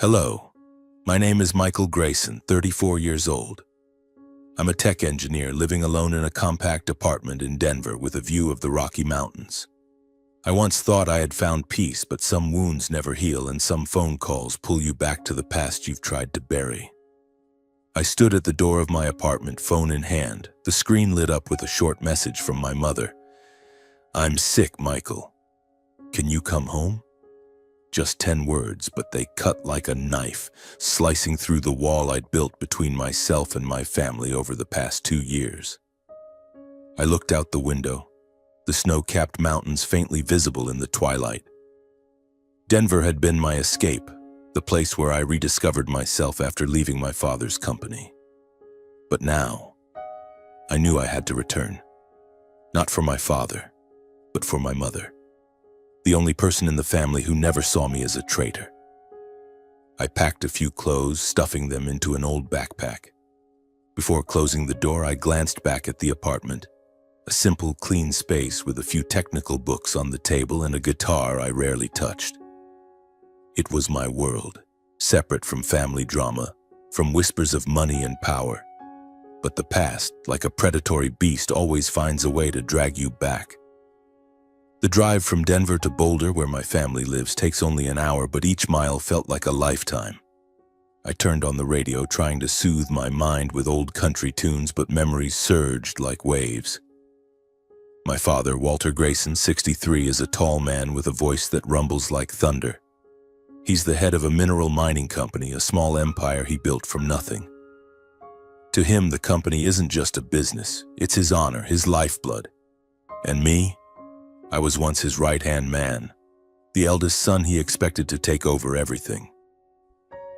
Hello, my name is Michael Grayson, 34 years old. I'm a tech engineer living alone in a compact apartment in Denver with a view of the Rocky Mountains. I once thought I had found peace, but some wounds never heal and some phone calls pull you back to the past you've tried to bury. I stood at the door of my apartment, phone in hand. The screen lit up with a short message from my mother. "I'm sick, Michael. Can you come home?" Just 10 words, but they cut like a knife, slicing through the wall I'd built between myself and my family over the past 2 years. I looked out the window, the snow-capped mountains faintly visible in the twilight. Denver had been my escape, the place where I rediscovered myself after leaving my father's company. But now, I knew I had to return. Not for my father, but for my mother. The only person in the family who never saw me as a traitor. I packed a few clothes, stuffing them into an old backpack. Before closing the door, I glanced back at the apartment. A simple, clean space with a few technical books on the table and a guitar I rarely touched. It was my world, separate from family drama, from whispers of money and power. But the past, like a predatory beast, always finds a way to drag you back. The drive from Denver to Boulder, where my family lives, takes only an hour, but each mile felt like a lifetime. I turned on the radio, trying to soothe my mind with old country tunes, but memories surged like waves. My father, Walter Grayson, 63, is a tall man with a voice that rumbles like thunder. He's the head of a mineral mining company, a small empire he built from nothing. To him, the company isn't just a business, it's his honor, his lifeblood. And me? I was once his right-hand man, the eldest son he expected to take over everything.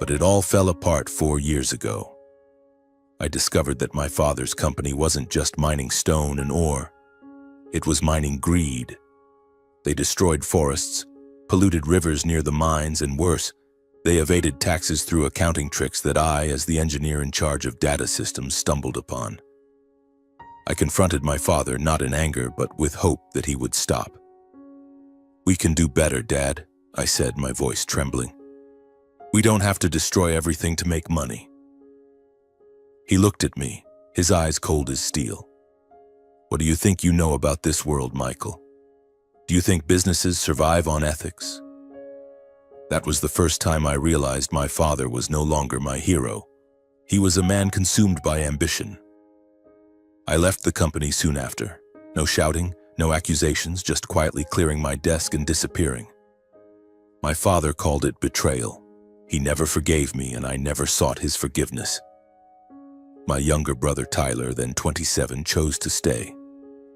But it all fell apart 4 years ago. I discovered that my father's company wasn't just mining stone and ore. It was mining greed. They destroyed forests, polluted rivers near the mines, and worse, they evaded taxes through accounting tricks that I, as the engineer in charge of data systems, stumbled upon. I confronted my father, not in anger, but with hope that he would stop. "We can do better, Dad," I said, my voice trembling. "We don't have to destroy everything to make money." He looked at me, his eyes cold as steel. "What do you think you know about this world, Michael? Do you think businesses survive on ethics?" That was the first time I realized my father was no longer my hero. He was a man consumed by ambition. I left the company soon after. No shouting, no accusations, just quietly clearing my desk and disappearing. My father called it betrayal. He never forgave me, and I never sought his forgiveness. My younger brother Tyler, then 27, chose to stay.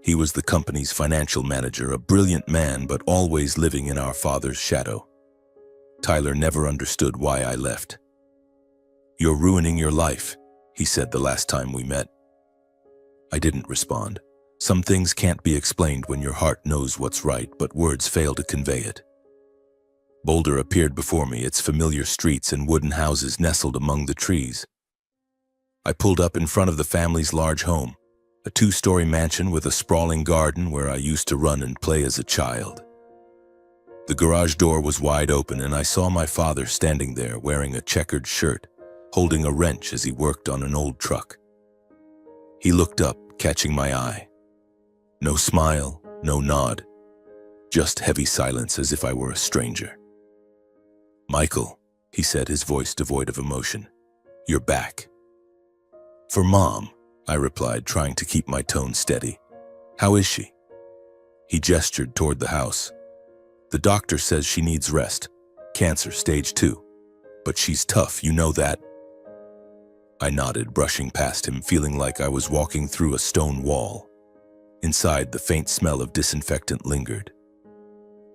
He was the company's financial manager, a brilliant man, but always living in our father's shadow. Tyler never understood why I left. "You're ruining your life," he said the last time we met. I didn't respond. Some things can't be explained when your heart knows what's right, but words fail to convey it. Boulder appeared before me, its familiar streets and wooden houses nestled among the trees. I pulled up in front of the family's large home, a 2-story mansion with a sprawling garden where I used to run and play as a child. The garage door was wide open, and I saw my father standing there wearing a checkered shirt, holding a wrench as he worked on an old truck. He looked up, catching my eye. No smile, no nod, just heavy silence as if I were a stranger. "Michael," he said, his voice devoid of emotion, "you're back." "For Mom," I replied, trying to keep my tone steady. "How is she?" He gestured toward the house. "The doctor says she needs rest. Cancer, stage 2. But she's tough, you know that." I nodded, brushing past him, feeling like I was walking through a stone wall. Inside, the faint smell of disinfectant lingered.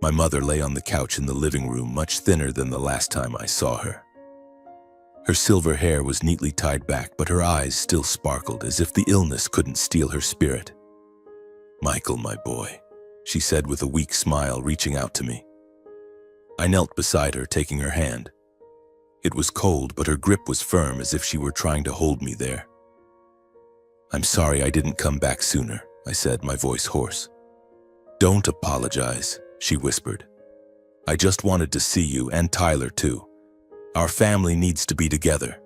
My mother lay on the couch in the living room, much thinner than the last time I saw her. Her silver hair was neatly tied back, but her eyes still sparkled, as if the illness couldn't steal her spirit. "Michael, my boy," she said with a weak smile, reaching out to me. I knelt beside her, taking her hand. It was cold, but her grip was firm, as if she were trying to hold me there. "I'm sorry I didn't come back sooner," I said, my voice hoarse. "Don't apologize," she whispered. "I just wanted to see you, and Tyler too. Our family needs to be together."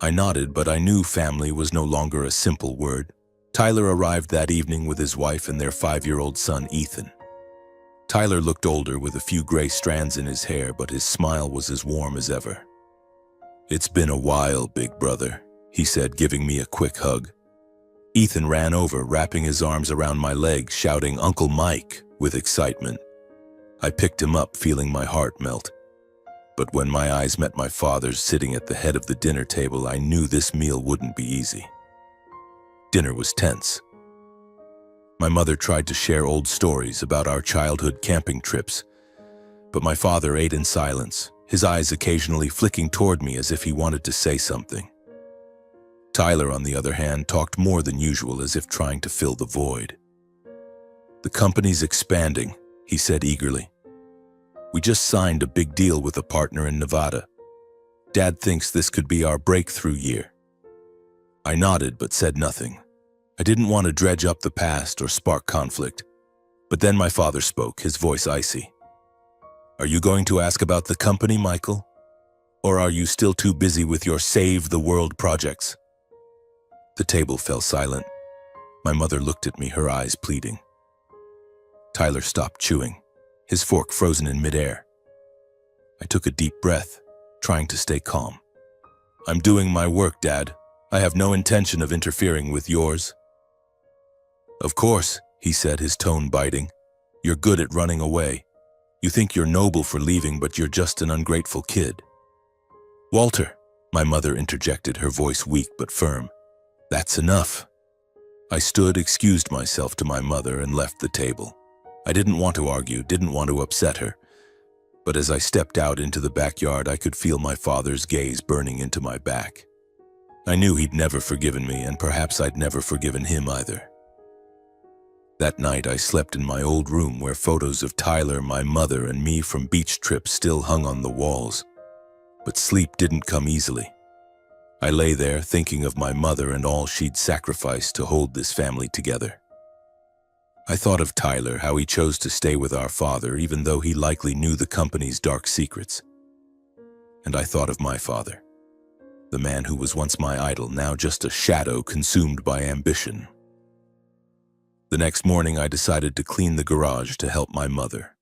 I nodded, but I knew family was no longer a simple word. Tyler arrived that evening with his wife and their 5-year-old son, Ethan. Tyler looked older with a few gray strands in his hair, but his smile was as warm as ever. "It's been a while, big brother," he said, giving me a quick hug. Ethan ran over, wrapping his arms around my legs, shouting, "Uncle Mike," with excitement. I picked him up, feeling my heart melt. But when my eyes met my father's sitting at the head of the dinner table, I knew this meal wouldn't be easy. Dinner was tense. My mother tried to share old stories about our childhood camping trips, but my father ate in silence, his eyes occasionally flicking toward me as if he wanted to say something. Tyler, on the other hand, talked more than usual, as if trying to fill the void. "The company's expanding," he said eagerly. "We just signed a big deal with a partner in Nevada. Dad thinks this could be our breakthrough year." I nodded but said nothing. I didn't want to dredge up the past or spark conflict. But then my father spoke, his voice icy. "Are you going to ask about the company, Michael? Or are you still too busy with your Save the World projects?" The table fell silent. My mother looked at me, her eyes pleading. Tyler stopped chewing, his fork frozen in midair. I took a deep breath, trying to stay calm. "I'm doing my work, Dad. I have no intention of interfering with yours." "Of course," he said, his tone biting. "You're good at running away. You think you're noble for leaving, but you're just an ungrateful kid." "Walter," my mother interjected, her voice weak but firm. "That's enough." I stood, excused myself to my mother, and left the table. I didn't want to argue, didn't want to upset her. But as I stepped out into the backyard, I could feel my father's gaze burning into my back. I knew he'd never forgiven me, and perhaps I'd never forgiven him either. That night, I slept in my old room where photos of Tyler, my mother, and me from beach trips still hung on the walls. But sleep didn't come easily. I lay there thinking of my mother and all she'd sacrificed to hold this family together. I thought of Tyler, how he chose to stay with our father even though he likely knew the company's dark secrets. And I thought of my father, the man who was once my idol, now just a shadow consumed by ambition. The next morning, I decided to clean the garage to help my mother,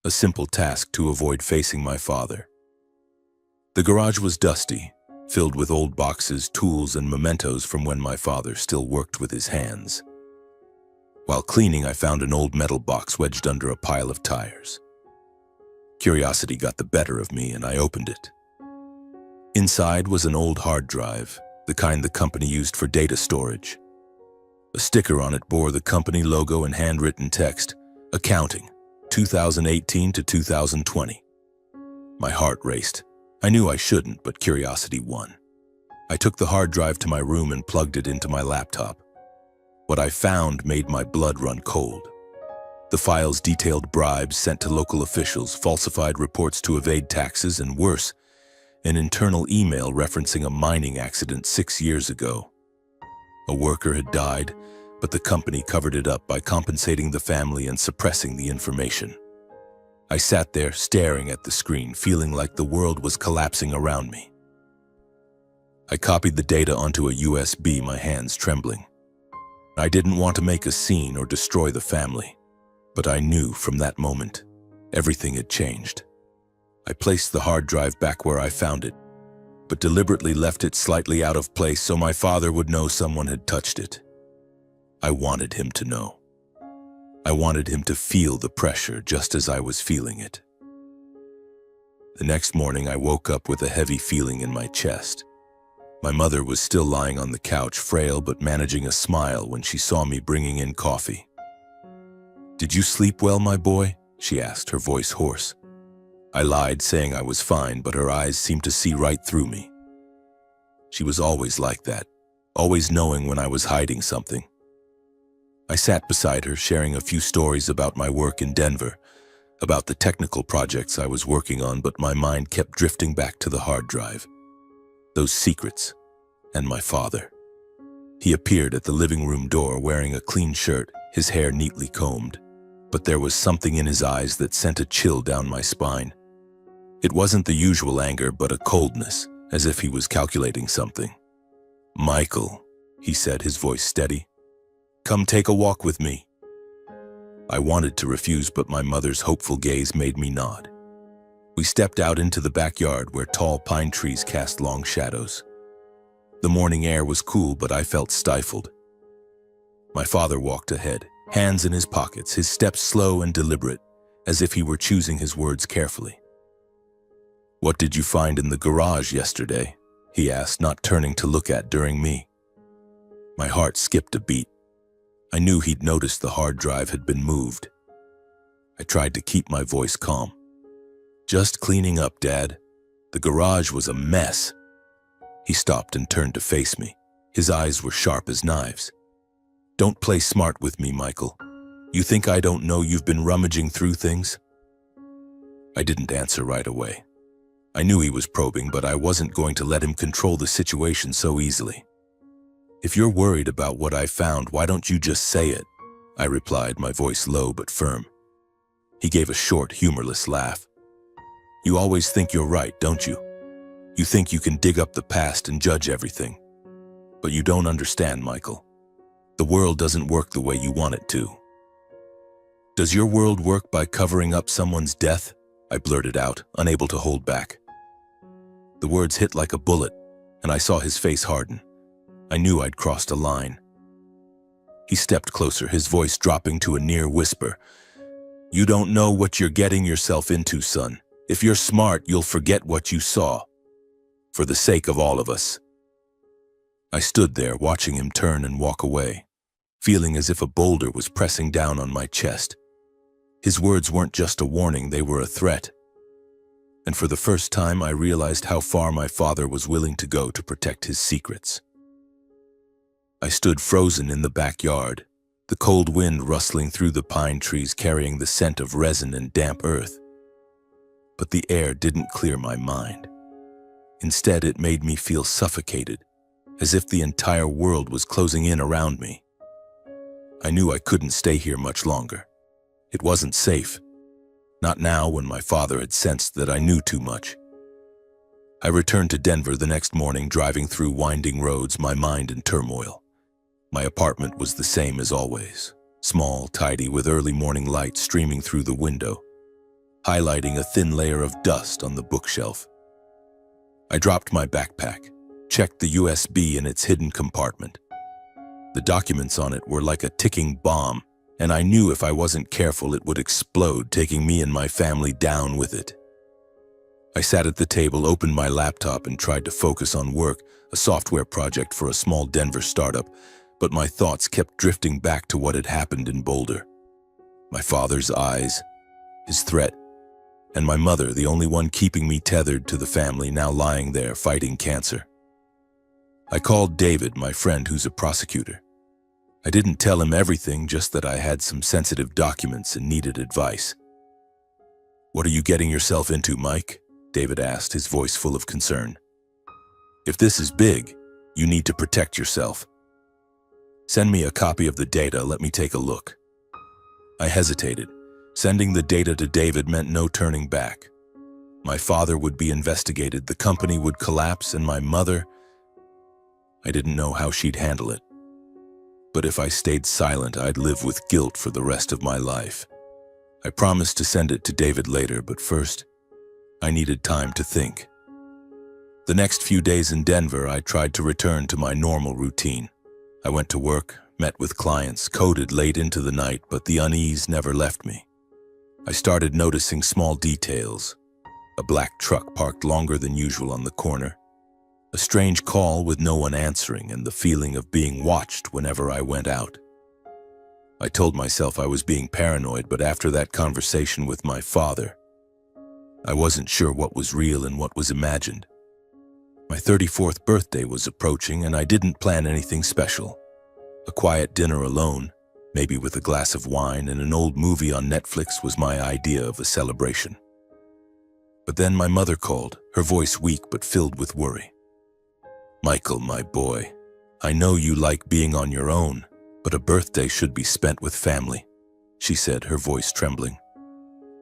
a simple task to avoid facing my father. The garage was dusty, filled with old boxes, tools, and mementos from when my father still worked with his hands. While cleaning, I found an old metal box wedged under a pile of tires. Curiosity got the better of me, and I opened it. Inside was an old hard drive, the kind the company used for data storage. A sticker on it bore the company logo and handwritten text, "Accounting, 2018 to 2020. My heart raced. I knew I shouldn't, but curiosity won. I took the hard drive to my room and plugged it into my laptop. What I found made my blood run cold. The files detailed bribes sent to local officials, falsified reports to evade taxes, and worse, an internal email referencing a mining accident 6 years ago. A worker had died, but the company covered it up by compensating the family and suppressing the information. I sat there staring at the screen, feeling like the world was collapsing around me. I copied the data onto a USB, my hands trembling. I didn't want to make a scene or destroy the family, but I knew from that moment everything had changed. I placed the hard drive back where I found it, but deliberately left it slightly out of place so my father would know someone had touched it. I wanted him to know. I wanted him to feel the pressure just as I was feeling it. The next morning, I woke up with a heavy feeling in my chest. My mother was still lying on the couch, frail but managing a smile when she saw me bringing in coffee. "Did you sleep well, my boy?" she asked, her voice hoarse. I lied, saying I was fine, but her eyes seemed to see right through me. She was always like that, always knowing when I was hiding something. I sat beside her, sharing a few stories about my work in Denver, about the technical projects I was working on, but my mind kept drifting back to the hard drive. Those secrets, and my father. He appeared at the living room door wearing a clean shirt, his hair neatly combed, but there was something in his eyes that sent a chill down my spine. It wasn't the usual anger, but a coldness, as if he was calculating something. "Michael," he said, his voice steady. "Come take a walk with me." I wanted to refuse, but my mother's hopeful gaze made me nod. We stepped out into the backyard where tall pine trees cast long shadows. The morning air was cool, but I felt stifled. My father walked ahead, hands in his pockets, his steps slow and deliberate, as if he were choosing his words carefully. "What did you find in the garage yesterday?" he asked, not turning to look at during me. My heart skipped a beat. I knew he'd noticed the hard drive had been moved. I tried to keep my voice calm. "Just cleaning up, Dad. The garage was a mess." He stopped and turned to face me. His eyes were sharp as knives. "Don't play smart with me, Michael. You think I don't know you've been rummaging through things?" I didn't answer right away. I knew he was probing, but I wasn't going to let him control the situation so easily. "If you're worried about what I found, why don't you just say it?" I replied, my voice low but firm. He gave a short, humorless laugh. "You always think you're right, don't you? You think you can dig up the past and judge everything. But you don't understand, Michael. The world doesn't work the way you want it to." "Does your world work by covering up someone's death?" I blurted out, unable to hold back. The words hit like a bullet, and I saw his face harden. I knew I'd crossed a line. He stepped closer, his voice dropping to a near whisper. "You don't know what you're getting yourself into, son. If you're smart, you'll forget what you saw. For the sake of all of us." I stood there, watching him turn and walk away, feeling as if a boulder was pressing down on my chest. His words weren't just a warning, they were a threat. And for the first time, I realized how far my father was willing to go to protect his secrets. I stood frozen in the backyard, the cold wind rustling through the pine trees, carrying the scent of resin and damp earth. But the air didn't clear my mind. Instead, it made me feel suffocated, as if the entire world was closing in around me. I knew I couldn't stay here much longer. It wasn't safe. Not now, when my father had sensed that I knew too much. I returned to Denver the next morning, driving through winding roads, my mind in turmoil. My apartment was the same as always, small, tidy, with early morning light streaming through the window, highlighting a thin layer of dust on the bookshelf. I dropped my backpack, checked the USB in its hidden compartment. The documents on it were like a ticking bomb, and I knew if I wasn't careful it would explode, taking me and my family down with it. I sat at the table, opened my laptop, and tried to focus on work, a software project for a small Denver startup, but my thoughts kept drifting back to what had happened in Boulder. My father's eyes, his threat, and my mother, the only one keeping me tethered to the family, now lying there fighting cancer. I called David, my friend who's a prosecutor. I didn't tell him everything, just that I had some sensitive documents and needed advice. "What are you getting yourself into, Mike?" David asked, his voice full of concern. "If this is big, you need to protect yourself. Send me a copy of the data, let me take a look." I hesitated. Sending the data to David meant no turning back. My father would be investigated, the company would collapse, and my mother, I didn't know how she'd handle it. But if I stayed silent, I'd live with guilt for the rest of my life. I promised to send it to David later, but first, I needed time to think. The next few days in Denver, I tried to return to my normal routine. I went to work, met with clients, coded late into the night, but the unease never left me. I started noticing small details. A black truck parked longer than usual on the corner. A strange call with no one answering, and the feeling of being watched whenever I went out. I told myself I was being paranoid, but after that conversation with my father, I wasn't sure what was real and what was imagined. My 34th birthday was approaching, and I didn't plan anything special. A quiet dinner alone, maybe with a glass of wine and an old movie on Netflix, was my idea of a celebration. But then my mother called, her voice weak but filled with worry. "Michael, my boy, I know you like being on your own, but a birthday should be spent with family," she said, her voice trembling.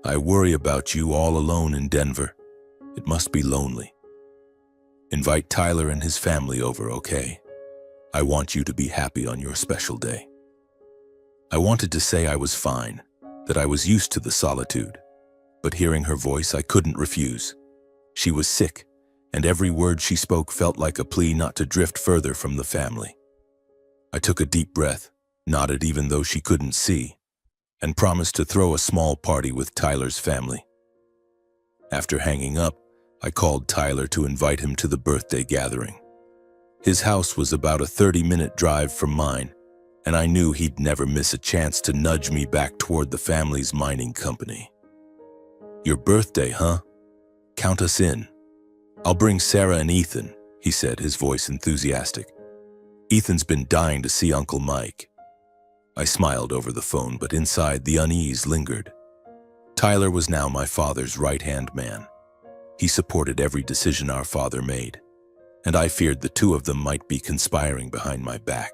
"I worry about you all alone in Denver. It must be lonely. Invite Tyler and his family over, okay? I want you to be happy on your special day. I wanted to say I was fine, that I was used to the solitude, but hearing her voice, I couldn't refuse. She was sick, and every word she spoke felt like a plea not to drift further from the family. I took a deep breath, nodded even though she couldn't see, and promised to throw a small party with Tyler's family. After hanging up, I called Tyler to invite him to the birthday gathering. His house was about a 30-minute drive from mine, and I knew he'd never miss a chance to nudge me back toward the family's mining company. "Your birthday, huh? Count us in. I'll bring Sarah and Ethan," he said, his voice enthusiastic. "Ethan's been dying to see Uncle Mike." I smiled over the phone, but inside the unease lingered. Tyler was now my father's right-hand man. He supported every decision our father made, and I feared the two of them might be conspiring behind my back.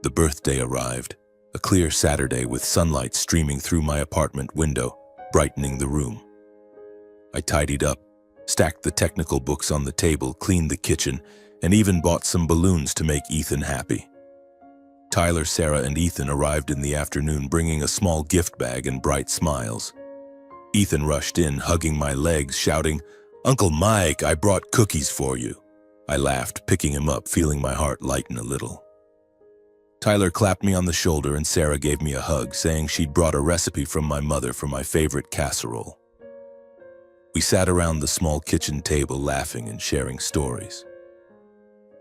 The birthday arrived, a clear Saturday with sunlight streaming through my apartment window, brightening the room. I tidied up, stacked the technical books on the table, cleaned the kitchen, and even bought some balloons to make Ethan happy. Tyler, Sarah, and Ethan arrived in the afternoon bringing a small gift bag and bright smiles. Ethan rushed in, hugging my legs, shouting, "Uncle Mike, I brought cookies for you." I laughed, picking him up, feeling my heart lighten a little. Tyler clapped me on the shoulder and Sarah gave me a hug, saying she'd brought a recipe from my mother for my favorite casserole. We sat around the small kitchen table laughing and sharing stories.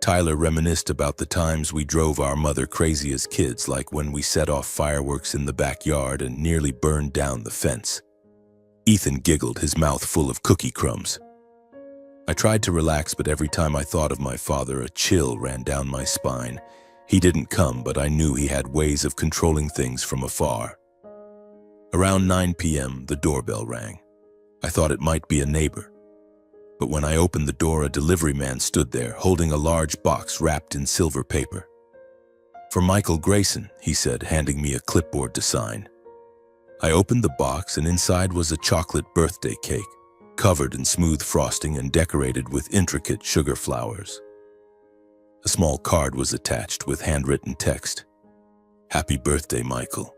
Tyler reminisced about the times we drove our mother crazy as kids, like when we set off fireworks in the backyard and nearly burned down the fence. Ethan giggled, his mouth full of cookie crumbs. I tried to relax, but every time I thought of my father, a chill ran down my spine. He didn't come, but I knew he had ways of controlling things from afar. Around 9 p.m., the doorbell rang. I thought it might be a neighbor. But when I opened the door, a delivery man stood there, holding a large box wrapped in silver paper. "For Michael Grayson," he said, handing me a clipboard to sign. I opened the box, and inside was a chocolate birthday cake, covered in smooth frosting and decorated with intricate sugar flowers. A small card was attached with handwritten text. "Happy birthday, Michael.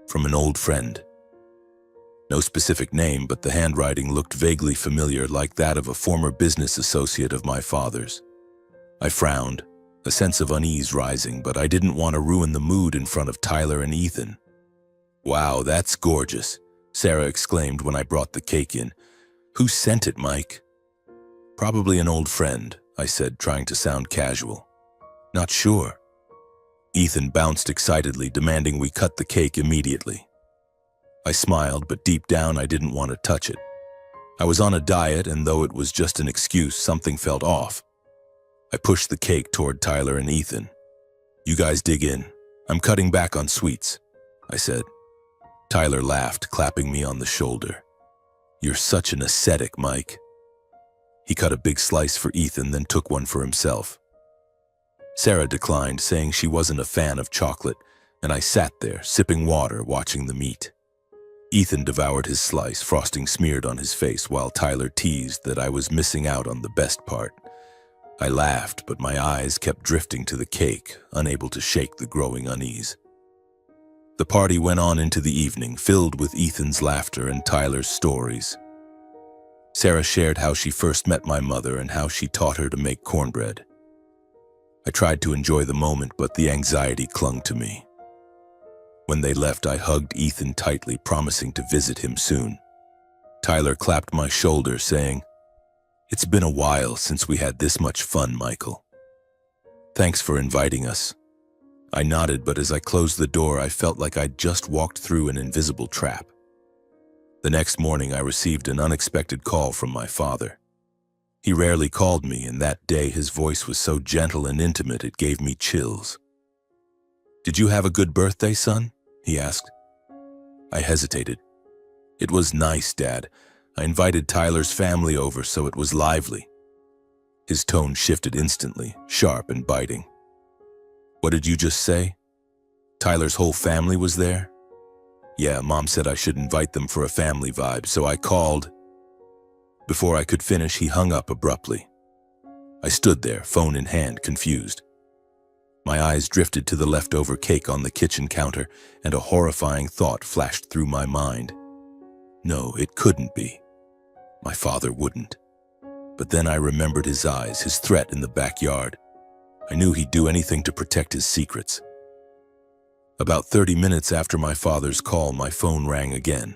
From an old friend." No specific name, but the handwriting looked vaguely familiar, like that of a former business associate of my father's. I frowned, a sense of unease rising, but I didn't want to ruin the mood in front of Tyler and Ethan. "Wow, that's gorgeous," Sarah exclaimed when I brought the cake in. "Who sent it, Mike?" "Probably an old friend," I said, trying to sound casual. "Not sure." Ethan bounced excitedly, demanding we cut the cake immediately. I smiled, but deep down I didn't want to touch it. I was on a diet, and though it was just an excuse, something felt off. I pushed the cake toward Tyler and Ethan. "You guys dig in. I'm cutting back on sweets," I said. Tyler laughed, clapping me on the shoulder. "You're such an ascetic, Mike." He cut a big slice for Ethan, then took one for himself. Sarah declined, saying she wasn't a fan of chocolate, and I sat there, sipping water, watching the meat. Ethan devoured his slice, frosting smeared on his face, while Tyler teased that I was missing out on the best part. I laughed, but my eyes kept drifting to the cake, unable to shake the growing unease. The party went on into the evening, filled with Ethan's laughter and Tyler's stories. Sarah shared how she first met my mother and how she taught her to make cornbread. I tried to enjoy the moment, but the anxiety clung to me. When they left, I hugged Ethan tightly, promising to visit him soon. Tyler clapped my shoulder, saying, "It's been a while since we had this much fun, Michael. Thanks for inviting us." I nodded, but as I closed the door, I felt like I'd just walked through an invisible trap. The next morning, I received an unexpected call from my father. He rarely called me, and that day his voice was so gentle and intimate it gave me chills. "Did you have a good birthday, son?" he asked. I hesitated. "It was nice, Dad. I invited Tyler's family over, so it was lively." His tone shifted instantly, sharp and biting. "What did you just say? Tyler's whole family was there?" "Yeah, Mom said I should invite them for a family vibe, so I called." Before I could finish, he hung up abruptly. I stood there, phone in hand, confused. My eyes drifted to the leftover cake on the kitchen counter, and a horrifying thought flashed through my mind. No, it couldn't be. My father wouldn't. But then I remembered his eyes, his threat in the backyard. I knew he'd do anything to protect his secrets. About 30 minutes after my father's call, my phone rang again.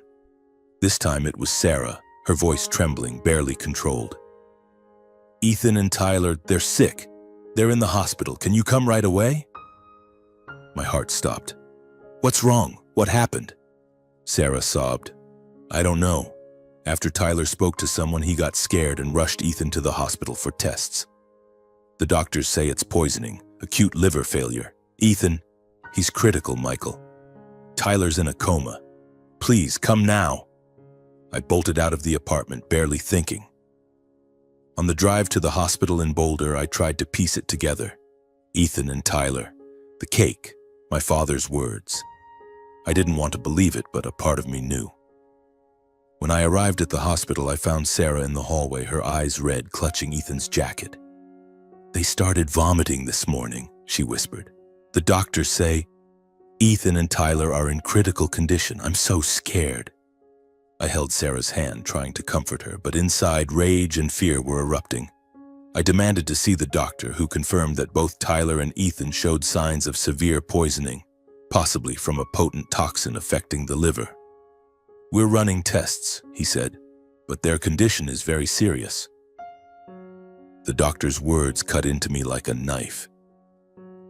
This time it was Sarah, her voice trembling, barely controlled. "Ethan and Tyler, they're sick. They're in the hospital. Can you come right away?" My heart stopped. "What's wrong? What happened?" Sarah sobbed. "I don't know. After Tyler spoke to someone, he got scared and rushed Ethan to the hospital for tests. The doctors say it's poisoning, acute liver failure. Ethan, he's critical, Michael. Tyler's in a coma. Please, come now." I bolted out of the apartment, barely thinking. On the drive to the hospital in Boulder, I tried to piece it together. Ethan and Tyler, the cake, my father's words. I didn't want to believe it, but a part of me knew. When I arrived at the hospital, I found Sarah in the hallway, her eyes red, clutching Ethan's jacket. "They started vomiting this morning," she whispered. "The doctors say Ethan and Tyler are in critical condition. I'm so scared." I held Sarah's hand, trying to comfort her, but inside, rage and fear were erupting. I demanded to see the doctor, who confirmed that both Tyler and Ethan showed signs of severe poisoning, possibly from a potent toxin affecting the liver. "We're running tests," he said, "but their condition is very serious." The doctor's words cut into me like a knife.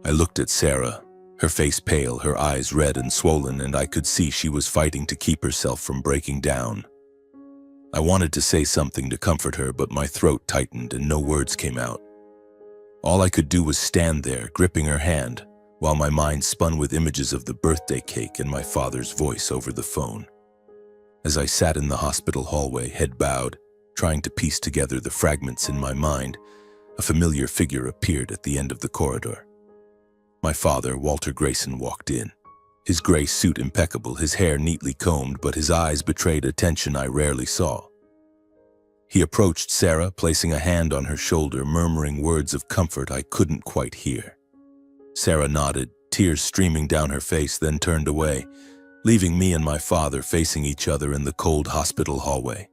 I looked at Sarah, her face pale, her eyes red and swollen, and I could see she was fighting to keep herself from breaking down. I wanted to say something to comfort her, but my throat tightened and no words came out. All I could do was stand there, gripping her hand, while my mind spun with images of the birthday cake and my father's voice over the phone. As I sat in the hospital hallway, head bowed, trying to piece together the fragments in my mind, a familiar figure appeared at the end of the corridor. My father, Walter Grayson, walked in. His gray suit impeccable, his hair neatly combed, but his eyes betrayed a tension I rarely saw. He approached Sarah, placing a hand on her shoulder, murmuring words of comfort I couldn't quite hear. Sarah nodded, tears streaming down her face, then turned away, leaving me and my father facing each other in the cold hospital hallway.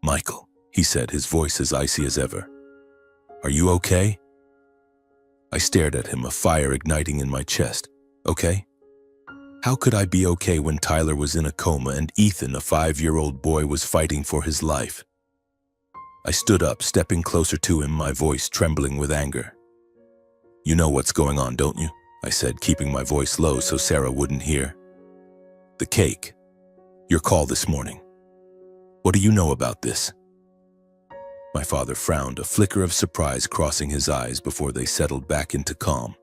"Michael," he said, his voice as icy as ever. "Are you okay?" I stared at him, a fire igniting in my chest. "Okay? How could I be okay when Tyler was in a coma and Ethan, a 5-year-old boy, was fighting for his life?" I stood up, stepping closer to him, my voice trembling with anger. "You know what's going on, don't you?" I said, keeping my voice low so Sarah wouldn't hear. "The cake. Your call this morning. What do you know about this?" My father frowned, a flicker of surprise crossing his eyes before they settled back into calm.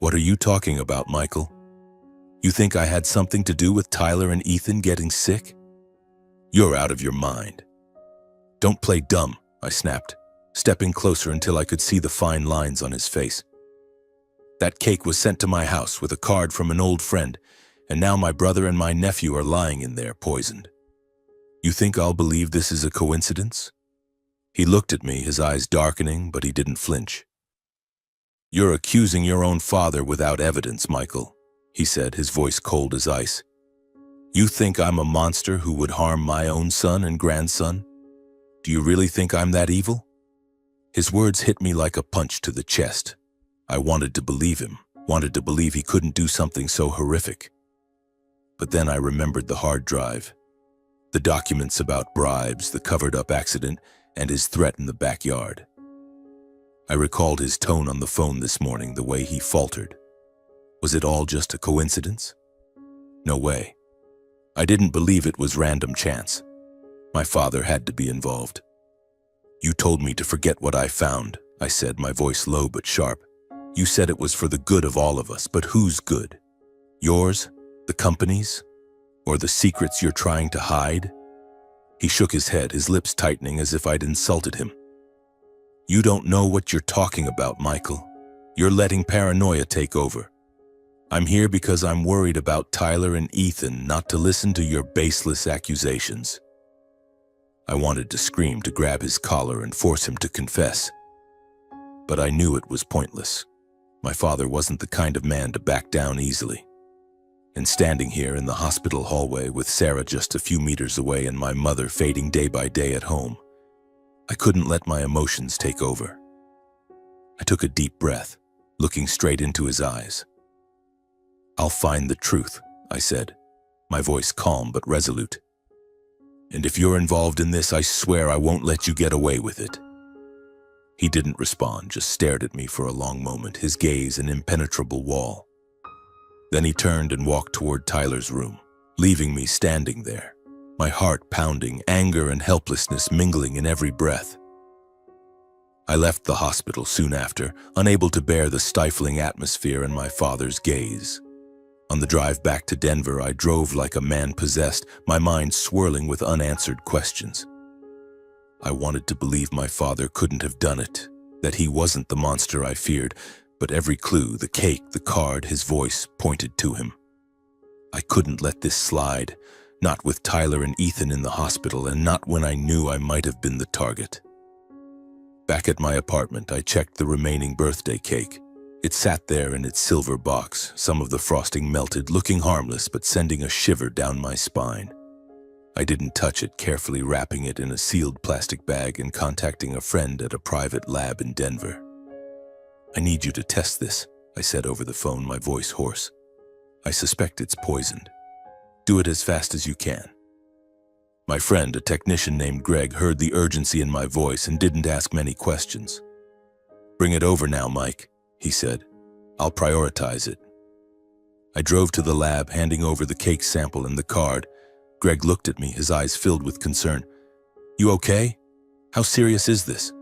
"What are you talking about, Michael? You think I had something to do with Tyler and Ethan getting sick? You're out of your mind." "Don't play dumb," I snapped, stepping closer until I could see the fine lines on his face. "That cake was sent to my house with a card from an old friend, and now my brother and my nephew are lying in there, poisoned. You think I'll believe this is a coincidence?" He looked at me, his eyes darkening, but he didn't flinch. "You're accusing your own father without evidence, Michael," he said, his voice cold as ice. "You think I'm a monster who would harm my own son and grandson? Do you really think I'm that evil?" His words hit me like a punch to the chest. I wanted to believe him, wanted to believe he couldn't do something so horrific. But then I remembered the hard drive, the documents about bribes, the covered-up accident, and his threat in the backyard. I recalled his tone on the phone this morning, the way he faltered. Was it all just a coincidence? No way. I didn't believe it was random chance. My father had to be involved. "You told me to forget what I found," I said, my voice low but sharp. "You said it was for the good of all of us, but whose good? Yours? The company's? Or the secrets you're trying to hide?" He shook his head, his lips tightening as if I'd insulted him. "You don't know what you're talking about, Michael. You're letting paranoia take over. I'm here because I'm worried about Tyler and Ethan, not to listen to your baseless accusations." I wanted to scream, to grab his collar and force him to confess. But I knew it was pointless. My father wasn't the kind of man to back down easily. And standing here in the hospital hallway with Sarah just a few meters away and my mother fading day by day at home, I couldn't let my emotions take over. I took a deep breath, looking straight into his eyes. "I'll find the truth," I said, my voice calm but resolute. "And if you're involved in this, I swear I won't let you get away with it." He didn't respond, just stared at me for a long moment, his gaze an impenetrable wall. Then he turned and walked toward Tyler's room, leaving me standing there, my heart pounding, anger and helplessness mingling in every breath. I left the hospital soon after, unable to bear the stifling atmosphere and my father's gaze. On the drive back to Denver, I drove like a man possessed, my mind swirling with unanswered questions. I wanted to believe my father couldn't have done it, that he wasn't the monster I feared, but every clue, the cake, the card, his voice, pointed to him. I couldn't let this slide, not with Tyler and Ethan in the hospital, and not when I knew I might have been the target. Back at my apartment, I checked the remaining birthday cake. It sat there in its silver box, some of the frosting melted, looking harmless but sending a shiver down my spine. I didn't touch it, carefully wrapping it in a sealed plastic bag and contacting a friend at a private lab in Denver. "I need you to test this," I said over the phone, my voice hoarse. "I suspect it's poisoned. Do it as fast as you can." My friend, a technician named Greg, heard the urgency in my voice and didn't ask many questions. "Bring it over now, Mike," he said. "I'll prioritize it." I drove to the lab, handing over the cake sample and the card. Greg looked at me, his eyes filled with concern. "You okay? How serious is this?"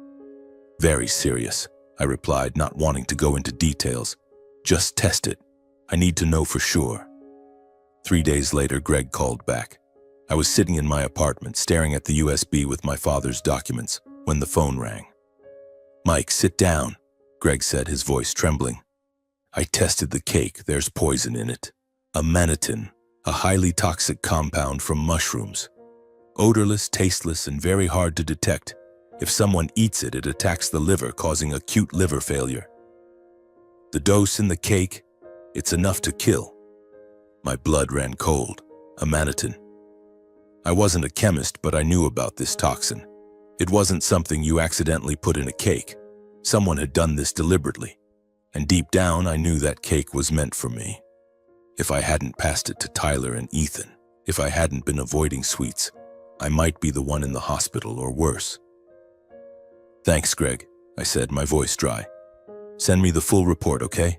"Very serious," I replied, not wanting to go into details. "Just test it. I need to know for sure." 3 days later, Greg called back. I was sitting in my apartment, staring at the USB with my father's documents, when the phone rang. "Mike, sit down," Greg said, his voice trembling. "I tested the cake. There's poison in it. Amanitin, a highly toxic compound from mushrooms. Odorless, tasteless, and very hard to detect. If someone eats it, it attacks the liver, causing acute liver failure. The dose in the cake, it's enough to kill." My blood ran cold. Amanitin. I wasn't a chemist, but I knew about this toxin. It wasn't something you accidentally put in a cake. Someone had done this deliberately. And deep down, I knew that cake was meant for me. If I hadn't passed it to Tyler and Ethan, if I hadn't been avoiding sweets, I might be the one in the hospital or worse. "Thanks, Greg," I said, my voice dry. "Send me the full report, okay?"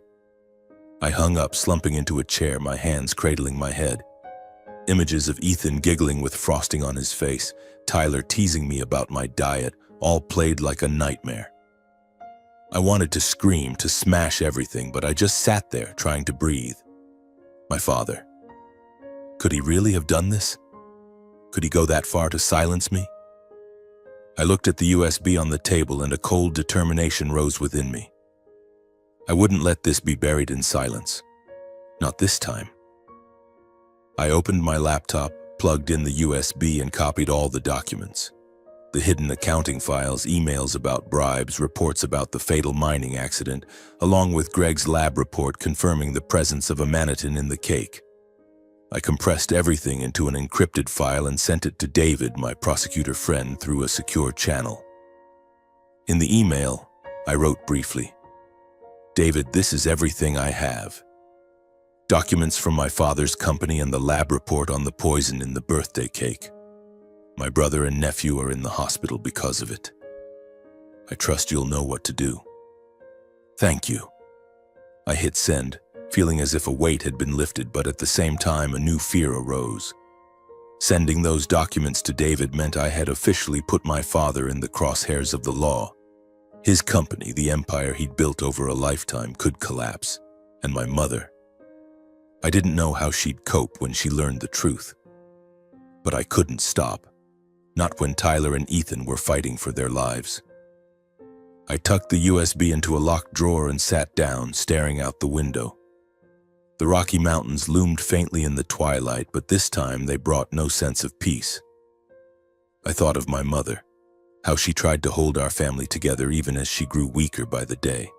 I hung up, slumping into a chair, my hands cradling my head. Images of Ethan giggling with frosting on his face, Tyler teasing me about my diet, all played like a nightmare. I wanted to scream, to smash everything, but I just sat there trying to breathe. My father. Could he really have done this? Could he go that far to silence me? I looked at the USB on the table and a cold determination rose within me. I wouldn't let this be buried in silence. Not this time. I opened my laptop, plugged in the USB, and copied all the documents. The hidden accounting files, emails about bribes, reports about the fatal mining accident, along with Greg's lab report confirming the presence of amanitin in the cake. I compressed everything into an encrypted file and sent it to David, my prosecutor friend, through a secure channel. In the email, I wrote briefly, "David, this is everything I have. Documents from my father's company and the lab report on the poison in the birthday cake. My brother and nephew are in the hospital because of it. I trust you'll know what to do. Thank you." I hit send, feeling as if a weight had been lifted, but at the same time a new fear arose. Sending those documents to David meant I had officially put my father in the crosshairs of the law. His company, the empire he'd built over a lifetime, could collapse, and my mother. I didn't know how she'd cope when she learned the truth. But I couldn't stop, not when Tyler and Ethan were fighting for their lives. I tucked the USB into a locked drawer and sat down, staring out the window. The Rocky Mountains loomed faintly in the twilight, but this time they brought no sense of peace. I thought of my mother, how she tried to hold our family together even as she grew weaker by the day.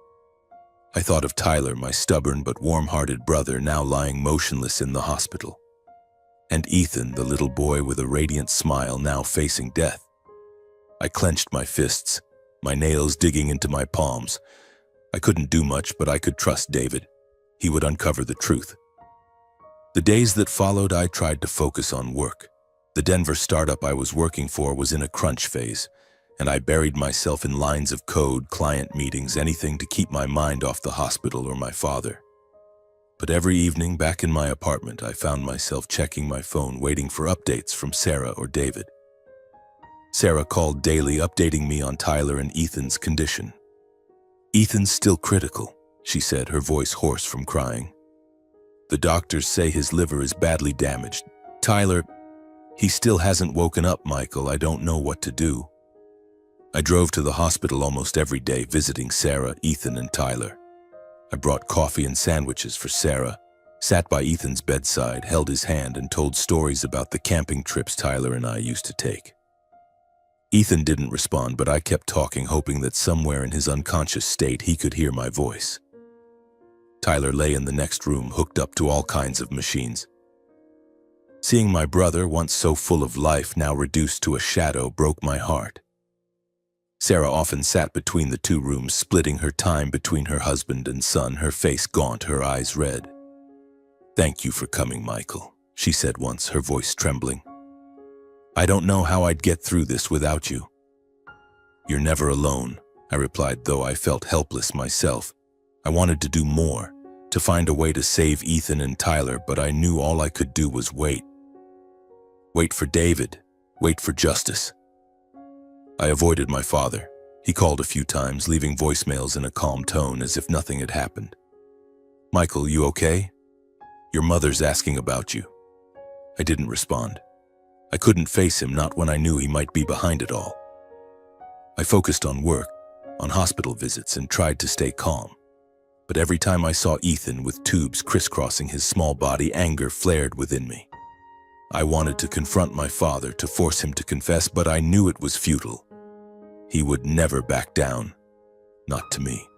I thought of Tyler, my stubborn but warm-hearted brother, now lying motionless in the hospital. And Ethan, the little boy with a radiant smile, now facing death. I clenched my fists, my nails digging into my palms. I couldn't do much, but I could trust David. He would uncover the truth. The days that followed, I tried to focus on work. The Denver startup I was working for was in a crunch phase, and I buried myself in lines of code, client meetings, anything to keep my mind off the hospital or my father. But every evening back in my apartment, I found myself checking my phone, waiting for updates from Sarah or David. Sarah called daily, updating me on Tyler and Ethan's condition. "Ethan's still critical," she said, her voice hoarse from crying. "The doctors say his liver is badly damaged. Tyler, he still hasn't woken up, Michael. I don't know what to do." I drove to the hospital almost every day, visiting Sarah, Ethan, and Tyler. I brought coffee and sandwiches for Sarah, sat by Ethan's bedside, held his hand, and told stories about the camping trips Tyler and I used to take. Ethan didn't respond, but I kept talking, hoping that somewhere in his unconscious state he could hear my voice. Tyler lay in the next room, hooked up to all kinds of machines. Seeing my brother, once so full of life, now reduced to a shadow, broke my heart. Sarah often sat between the two rooms, splitting her time between her husband and son, her face gaunt, her eyes red. "Thank you for coming, Michael," she said once, her voice trembling. "I don't know how I'd get through this without you." "You're never alone," I replied, though I felt helpless myself. I wanted to do more, to find a way to save Ethan and Tyler, but I knew all I could do was wait. Wait for David, wait for justice. I avoided my father. He called a few times, leaving voicemails in a calm tone as if nothing had happened. "Michael, you okay? Your mother's asking about you." I didn't respond. I couldn't face him, not when I knew he might be behind it all. I focused on work, on hospital visits, and tried to stay calm. But every time I saw Ethan with tubes crisscrossing his small body, anger flared within me. I wanted to confront my father, to force him to confess, but I knew it was futile. He would never back down. Not to me.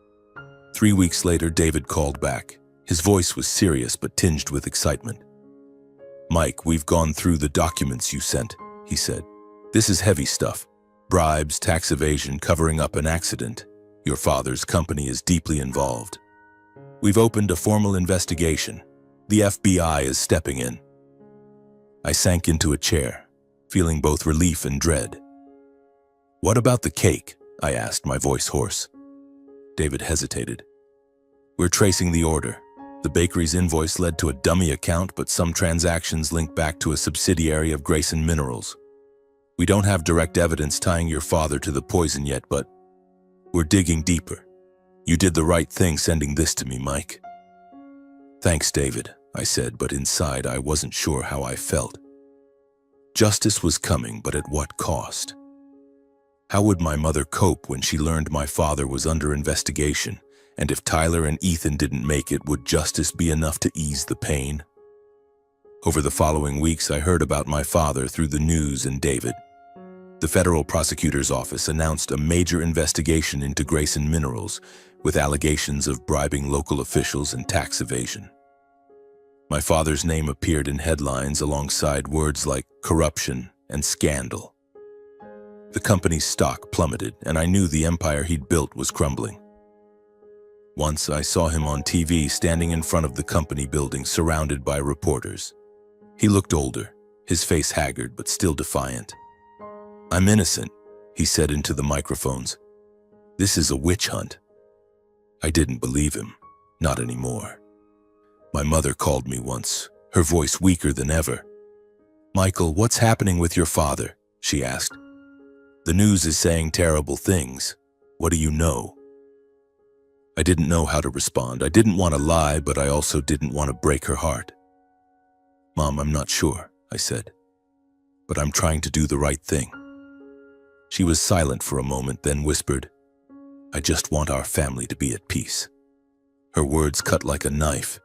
3 weeks later, David called back. His voice was serious but tinged with excitement. "Mike, we've gone through the documents you sent," he said. "This is heavy stuff. Bribes, tax evasion, covering up an accident. Your father's company is deeply involved. We've opened a formal investigation. The FBI is stepping in." I sank into a chair, feeling both relief and dread. "What about the cake?" I asked, my voice hoarse. David hesitated. "We're tracing the order. The bakery's invoice led to a dummy account, but some transactions link back to a subsidiary of Grayson Minerals. We don't have direct evidence tying your father to the poison yet, but we're digging deeper. You did the right thing sending this to me, Mike." "Thanks, David," I said, but inside I wasn't sure how I felt. Justice was coming, but at what cost? How would my mother cope when she learned my father was under investigation? And if Tyler and Ethan didn't make it, would justice be enough to ease the pain? Over the following weeks, I heard about my father through the news and David. The federal prosecutor's office announced a major investigation into Grayson Minerals, with allegations of bribing local officials and tax evasion. My father's name appeared in headlines alongside words like corruption and scandal. The company's stock plummeted, and I knew the empire he'd built was crumbling. Once I saw him on TV standing in front of the company building, surrounded by reporters. He looked older, his face haggard but still defiant. "I'm innocent," he said into the microphones. "This is a witch hunt." I didn't believe him, not anymore. My mother called me once, her voice weaker than ever. "Michael, what's happening with your father?" she asked. "The news is saying terrible things. What do you know?" I didn't know how to respond. I didn't want to lie, but I also didn't want to break her heart. "Mom, I'm not sure," I said, "but I'm trying to do the right thing." She was silent for a moment, then whispered, "I just want our family to be at peace." Her words cut like a knife.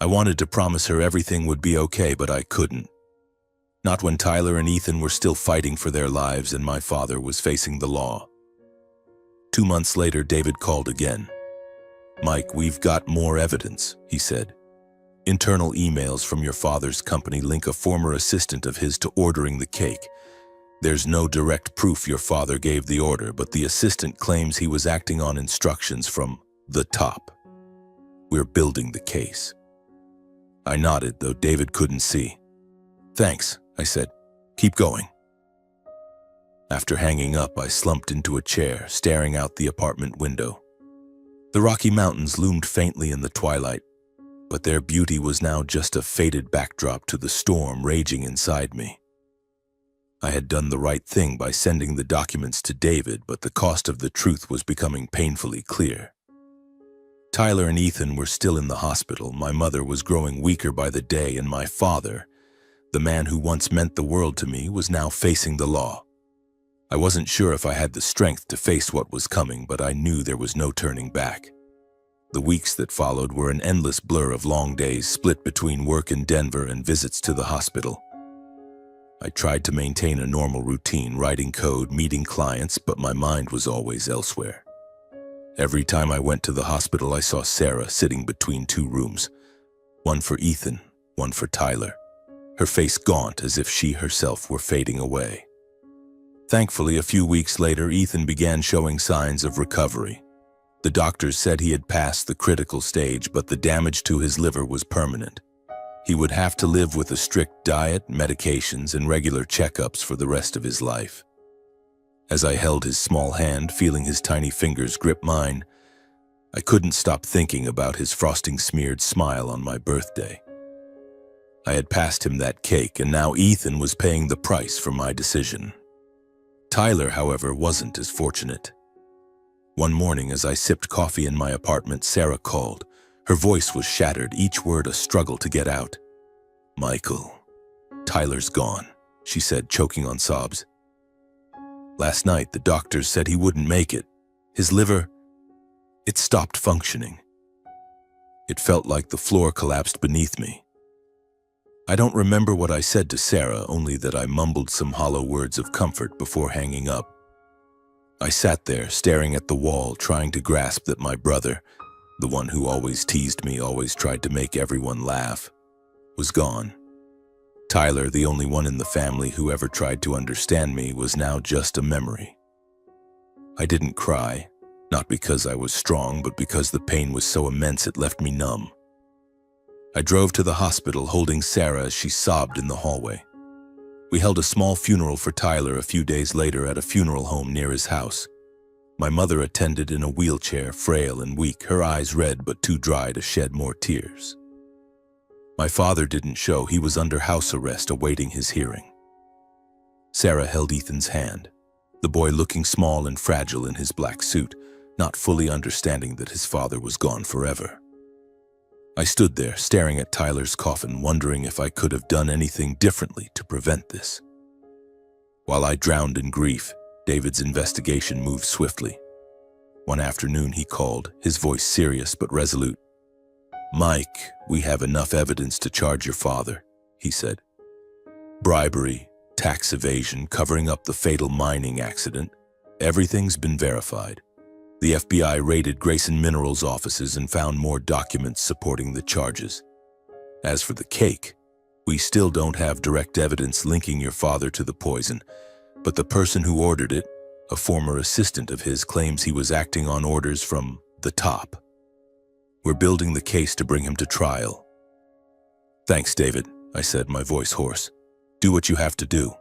I wanted to promise her everything would be okay, but I couldn't. Not when Tyler and Ethan were still fighting for their lives and my father was facing the law. 2 months later, David called again. "Mike, we've got more evidence," he said. "Internal emails from your father's company link a former assistant of his to ordering the cake. There's no direct proof your father gave the order, but the assistant claims he was acting on instructions from the top. We're building the case." I nodded, though David couldn't see. "Thanks," I said. "Keep going." After hanging up, I slumped into a chair, staring out the apartment window. The Rocky Mountains loomed faintly in the twilight, but their beauty was now just a faded backdrop to the storm raging inside me. I had done the right thing by sending the documents to David, but the cost of the truth was becoming painfully clear. Tyler and Ethan were still in the hospital, my mother was growing weaker by the day, and my father, the man who once meant the world to me, was now facing the law. I wasn't sure if I had the strength to face what was coming, but I knew there was no turning back. The weeks that followed were an endless blur of long days split between work in Denver and visits to the hospital. I tried to maintain a normal routine, writing code, meeting clients, but my mind was always elsewhere. Every time I went to the hospital, I saw Sarah sitting between 2 rooms, one for Ethan, one for Tyler, her face gaunt as if she herself were fading away. Thankfully, a few weeks later, Ethan began showing signs of recovery. The doctors said he had passed the critical stage, but the damage to his liver was permanent. He would have to live with a strict diet, medications, and regular checkups for the rest of his life. As I held his small hand, feeling his tiny fingers grip mine, I couldn't stop thinking about his frosting-smeared smile on my birthday. I had passed him that cake, and now Ethan was paying the price for my decision. Tyler, however, wasn't as fortunate. One morning, as I sipped coffee in my apartment, Sarah called. Her voice was shattered, each word a struggle to get out. "Michael, Tyler's gone," she said, choking on sobs. "Last night, the doctors said he wouldn't make it. His liver, it stopped functioning." It felt like the floor collapsed beneath me. I don't remember what I said to Sarah, only that I mumbled some hollow words of comfort before hanging up. I sat there, staring at the wall, trying to grasp that my brother, the one who always teased me, always tried to make everyone laugh, was gone. Tyler, the only one in the family who ever tried to understand me, was now just a memory. I didn't cry, not because I was strong, but because the pain was so immense it left me numb. I drove to the hospital, holding Sarah as she sobbed in the hallway. We held a small funeral for Tyler a few days later at a funeral home near his house. My mother attended in a wheelchair, frail and weak, her eyes red but too dry to shed more tears. My father didn't show. He was under house arrest awaiting his hearing. Sarah held Ethan's hand, the boy looking small and fragile in his black suit, not fully understanding that his father was gone forever. I stood there, staring at Tyler's coffin, wondering if I could have done anything differently to prevent this. While I drowned in grief, David's investigation moved swiftly. One afternoon he called, his voice serious but resolute. "Mike, we have enough evidence to charge your father," he said. "Bribery, tax evasion, covering up the fatal mining accident. Everything's been verified. The FBI raided Grayson Minerals' offices and found more documents supporting the charges. As for the cake, we still don't have direct evidence linking your father to the poison, but the person who ordered it, a former assistant of his, claims he was acting on orders from the top. We're building the case to bring him to trial." "Thanks, David," I said, my voice hoarse. "Do what you have to do."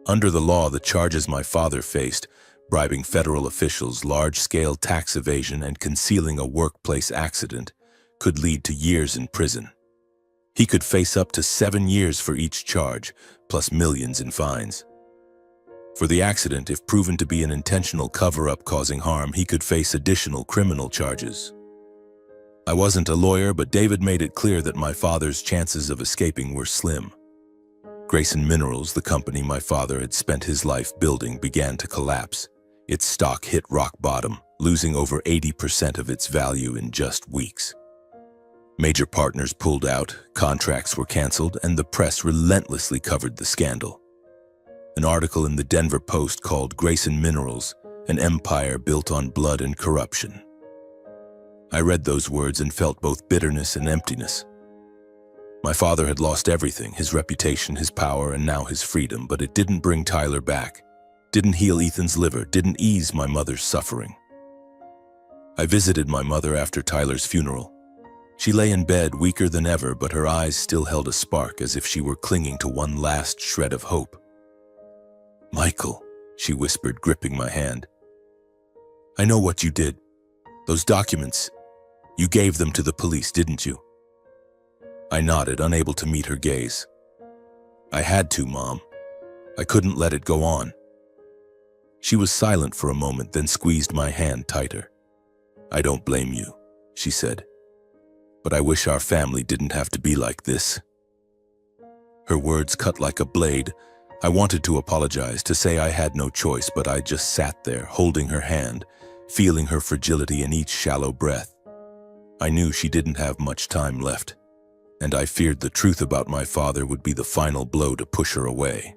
Under the law, the charges my father faced, bribing federal officials, large-scale tax evasion, and concealing a workplace accident, could lead to years in prison. He could face up to 7 years for each charge, plus millions in fines. For the accident, if proven to be an intentional cover-up causing harm, he could face additional criminal charges. I wasn't a lawyer, but David made it clear that my father's chances of escaping were slim. Grayson Minerals, the company my father had spent his life building, began to collapse. Its stock hit rock bottom, losing over 80% of its value in just weeks. Major partners pulled out, contracts were canceled, and the press relentlessly covered the scandal. An article in the Denver Post called Grayson Minerals, an empire built on blood and corruption. I read those words and felt both bitterness and emptiness. My father had lost everything, his reputation, his power, and now his freedom, but it didn't bring Tyler back, didn't heal Ethan's liver, didn't ease my mother's suffering. I visited my mother after Tyler's funeral. She lay in bed, weaker than ever, but her eyes still held a spark as if she were clinging to one last shred of hope. "Michael," she whispered, gripping my hand. "I know what you did. Those documents, you gave them to the police, didn't you?" I nodded, unable to meet her gaze. "I had to, Mom. I couldn't let it go on." She was silent for a moment, then squeezed my hand tighter. "I don't blame you," she said. "But I wish our family didn't have to be like this." Her words cut like a blade. I wanted to apologize, to say I had no choice, but I just sat there, holding her hand, feeling her fragility in each shallow breath. I knew she didn't have much time left, and I feared the truth about my father would be the final blow to push her away.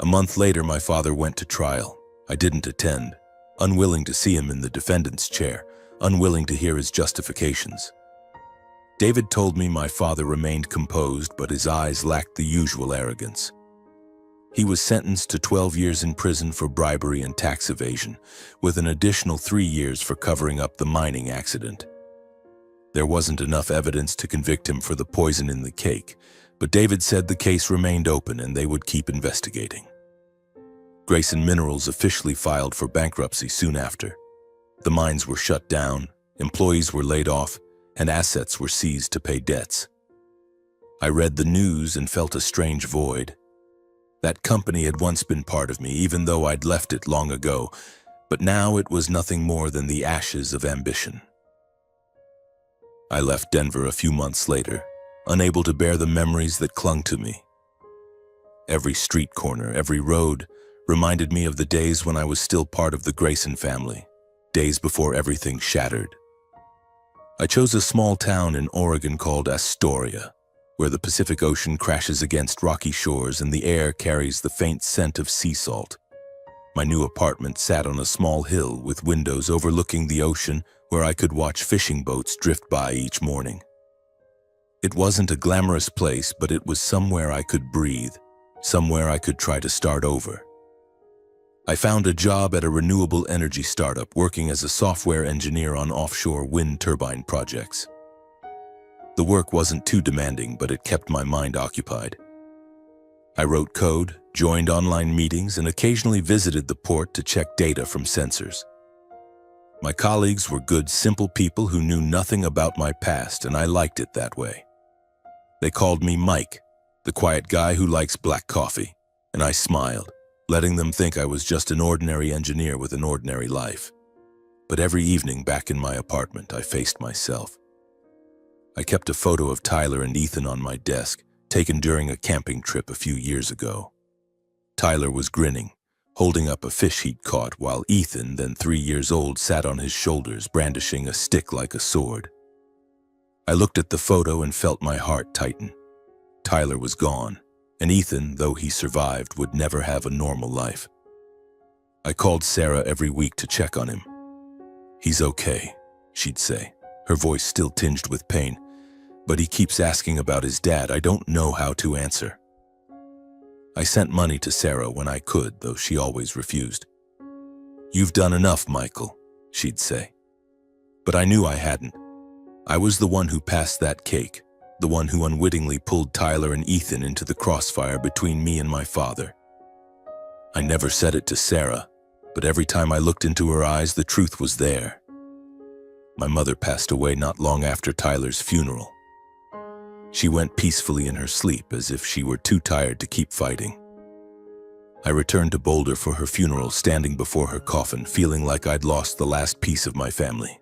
A month later, my father went to trial. I didn't attend, unwilling to see him in the defendant's chair, unwilling to hear his justifications. David told me my father remained composed, but his eyes lacked the usual arrogance. He was sentenced to 12 years in prison for bribery and tax evasion, with an additional 3 years for covering up the mining accident. There wasn't enough evidence to convict him for the poison in the cake, but David said the case remained open and they would keep investigating. Grayson Minerals officially filed for bankruptcy soon after. The mines were shut down, employees were laid off, and assets were seized to pay debts. I read the news and felt a strange void. That company had once been part of me, even though I'd left it long ago, but now it was nothing more than the ashes of ambition. I left Denver a few months later, unable to bear the memories that clung to me. Every street corner, every road, reminded me of the days when I was still part of the Grayson family, days before everything shattered. I chose a small town in Oregon called Astoria, where the Pacific Ocean crashes against rocky shores and the air carries the faint scent of sea salt. My new apartment sat on a small hill with windows overlooking the ocean where I could watch fishing boats drift by each morning. It wasn't a glamorous place, but it was somewhere I could breathe, somewhere I could try to start over. I found a job at a renewable energy startup working as a software engineer on offshore wind turbine projects. The work wasn't too demanding, but it kept my mind occupied. I wrote code, joined online meetings, and occasionally visited the port to check data from sensors. My colleagues were good, simple people who knew nothing about my past, and I liked it that way. They called me Mike, the quiet guy who likes black coffee, and I smiled, letting them think I was just an ordinary engineer with an ordinary life. But every evening back in my apartment, I faced myself. I kept a photo of Tyler and Ethan on my desk, taken during a camping trip a few years ago. Tyler was grinning, holding up a fish he'd caught, while Ethan, then 3 years old, sat on his shoulders, brandishing a stick like a sword. I looked at the photo and felt my heart tighten. Tyler was gone, and Ethan, though he survived, would never have a normal life. I called Sarah every week to check on him. "He's okay," she'd say, her voice still tinged with pain. "But he keeps asking about his dad. I don't know how to answer." I sent money to Sarah when I could, though she always refused. "You've done enough, Michael," she'd say. But I knew I hadn't. I was the one who passed that cake, the one who unwittingly pulled Tyler and Ethan into the crossfire between me and my father. I never said it to Sarah, but every time I looked into her eyes, the truth was there. My mother passed away not long after Tyler's funeral. She went peacefully in her sleep, as if she were too tired to keep fighting. I returned to Boulder for her funeral, standing before her coffin, feeling like I'd lost the last piece of my family.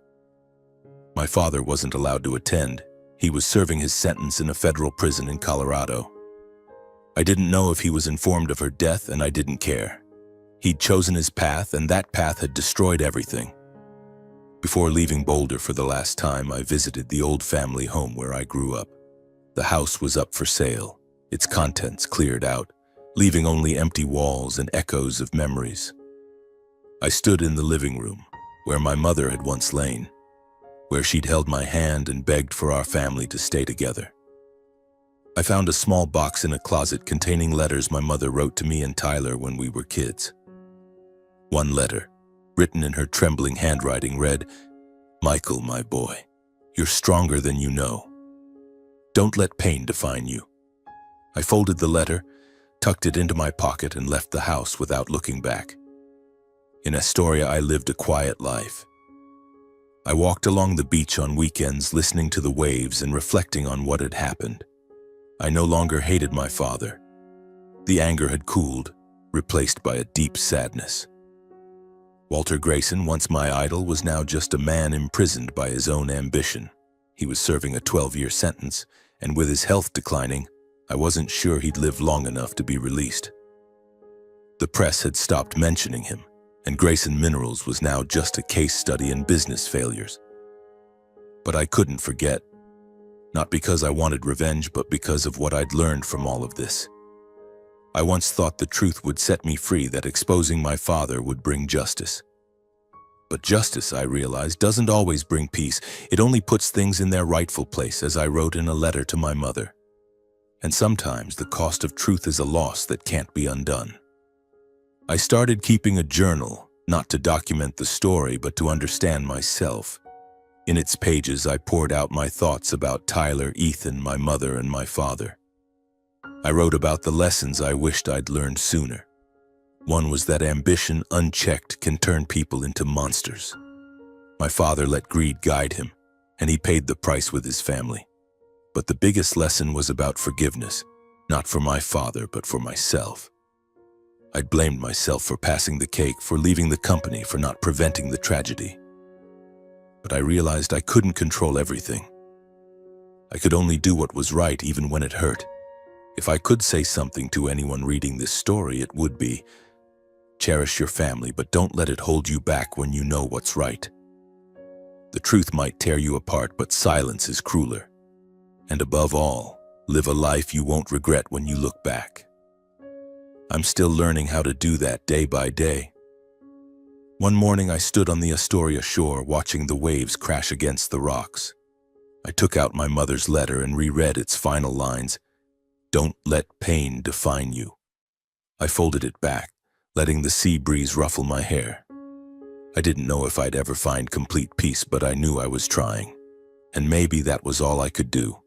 My father wasn't allowed to attend. He was serving his sentence in a federal prison in Colorado. I didn't know if he was informed of her death, and I didn't care. He'd chosen his path, and that path had destroyed everything. Before leaving Boulder for the last time, I visited the old family home where I grew up. The house was up for sale, its contents cleared out, leaving only empty walls and echoes of memories. I stood in the living room, where my mother had once lain, where she'd held my hand and begged for our family to stay together. I found a small box in a closet containing letters my mother wrote to me and Tyler when we were kids. One letter, written in her trembling handwriting, read, "Michael, my boy, you're stronger than you know. Don't let pain define you." I folded the letter, tucked it into my pocket, and left the house without looking back. In Astoria, I lived a quiet life. I walked along the beach on weekends, listening to the waves and reflecting on what had happened. I no longer hated my father. The anger had cooled, replaced by a deep sadness. Walter Grayson, once my idol, was now just a man imprisoned by his own ambition. He was serving a 12-year sentence, and with his health declining, I wasn't sure he'd live long enough to be released. The press had stopped mentioning him, and Grayson Minerals was now just a case study in business failures. But I couldn't forget. Not because I wanted revenge, but because of what I'd learned from all of this. I once thought the truth would set me free, that exposing my father would bring justice. But justice, I realized, doesn't always bring peace. It only puts things in their rightful place, as I wrote in a letter to my mother. And sometimes the cost of truth is a loss that can't be undone. I started keeping a journal, not to document the story, but to understand myself. In its pages, I poured out my thoughts about Tyler, Ethan, my mother, and my father. I wrote about the lessons I wished I'd learned sooner. One was that ambition, unchecked, can turn people into monsters. My father let greed guide him, and he paid the price with his family. But the biggest lesson was about forgiveness, not for my father, but for myself. I'd blamed myself for passing the cake, for leaving the company, for not preventing the tragedy. But I realized I couldn't control everything. I could only do what was right, even when it hurt. If I could say something to anyone reading this story, it would be, cherish your family, but don't let it hold you back when you know what's right. The truth might tear you apart, but silence is crueler. And above all, live a life you won't regret when you look back. I'm still learning how to do that day by day. One morning I stood on the Astoria shore, watching the waves crash against the rocks. I took out my mother's letter and reread its final lines, "Don't let pain define you." I folded it back, letting the sea breeze ruffle my hair. I didn't know if I'd ever find complete peace, but I knew I was trying. And maybe that was all I could do.